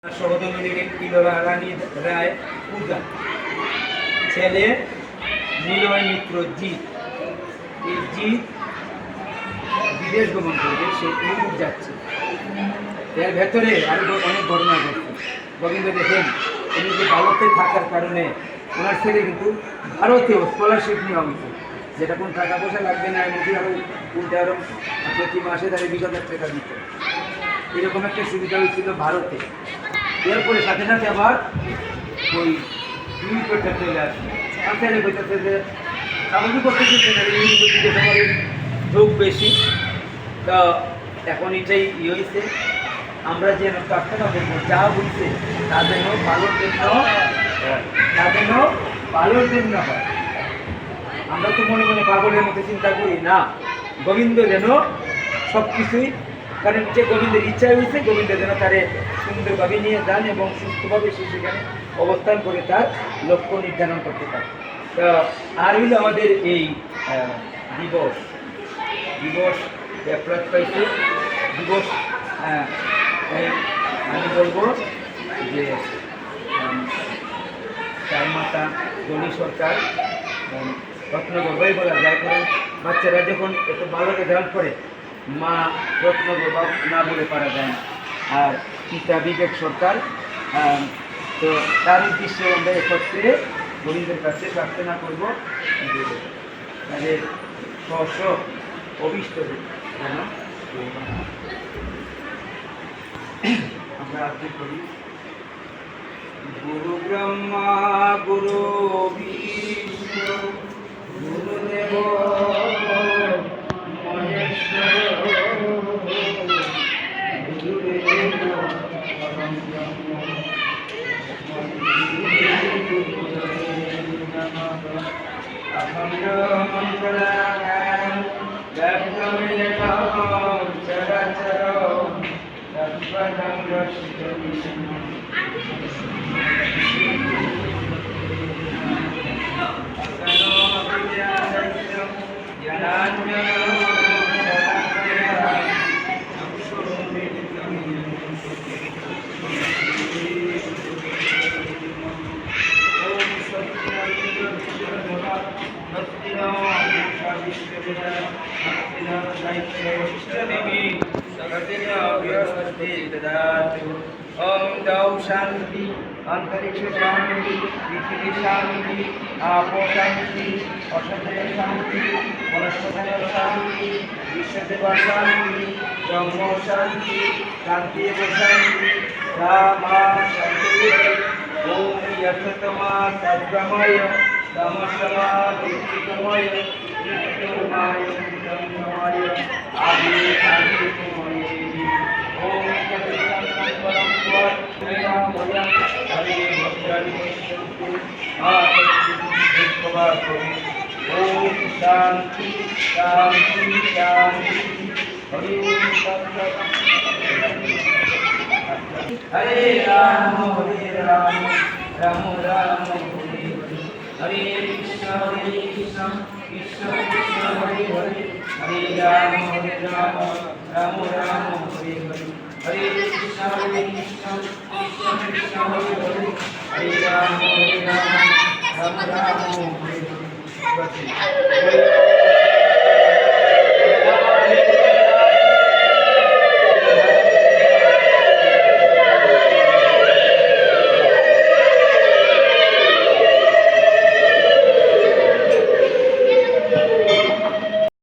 সহধর্মিনী রানী রায় পূজা, ছেলে নিলয় মিত্র জিৎ। এই জিৎ বিদেশ গমন করবে, সে ইউরোপ যাচ্ছে। এর ভেতরে আরও অনেক ঘটনা ঘটছে। গোবিন্দ দেখেন উনি যে ভারতে থাকার কারণে ওনার ছেলে কিন্তু ভারতেও স্কলারশিপ নেওয়া হয়েছে, যেটা কোনো টাকা পয়সা লাগবে না, এমনকি আরও উল্টে আরও প্রতি মাসে তাদের 20,000 টাকা দিত। এরকম একটা সুবিধা হয়েছিল ভারতে। এরপরে সাথে সাথে আবার ওই ইউরোপটা চলে আসে। আমি বলতেছে যে স্বাভাবিক করতেছে সবার ঝোঁক বেশি। তা এখন এটাই হয়েছে, আমরা যেন প্রার্থনা করবো যা বলছে তা যেন ভালোর জন্য হয়। আমরা তো মনে মনে পাগলের মতো চিন্তা করি না, গোবিন্দ যেন সব কিছুই, কারণ যে গোবিন্দের ইচ্ছা হয়েছে গোবিন্দ যেন তারে সুন্দরভাবে নিয়ে যান এবং সুস্থভাবে সে সেখানে অবস্থান করে তার লক্ষ্য নির্ধারণ করতে পারে। তা আর হইল আমাদের এই দিবস ব্যাপার পাইছে দিবস। আমি বলবো যে তার মাতা দলি সরকার রত্নগর্ভাই বলা যায়, কারণ বাচ্চারা যখন এত ভালো রেজাল্ট করে মা রত্নগর্ভা না বলে পারা যায় না। আর পিতা বিবেক সরকার, তো তার উদ্দেশ্যে আমরা একত্রে গরিবদের কাছে প্রার্থনা করবো যে তাদের স্ব অভিষ্ট যেন আমরা আজকে করি। গুরু ব্রহ্মা গুরু বিষ্ণু গুরুদেব মহেশ্বর গুরুদেব পরম ব্রহ্ম অখণ্ড মন্ত্রাকারং ব্যাপ্তমিদং চরাচরং তৎপদং দর্শিতমি ओम दौ शांति अंतरिक्ष शांति पृथ्वी शांति आपो शांति औषधे शांति वनस्पति शांति विश्वदेव शांति ब्रह्म शांति शांति शांति रामा शांति। ओम यथतमा सद्गमय तमसमा दिक्कमय नित्यमय नित्यमय आदि शांतिमय। ओम शांति शांति शांति हरि हरे राम राम राम हरे कृष्ण कृष्ण कृष्ण हरे हरे हरे राम राम राम हरे हरे हरे कृष्ण कृष्ण कृष्ण हरे हरे हरे राम राम राम हरे हरे।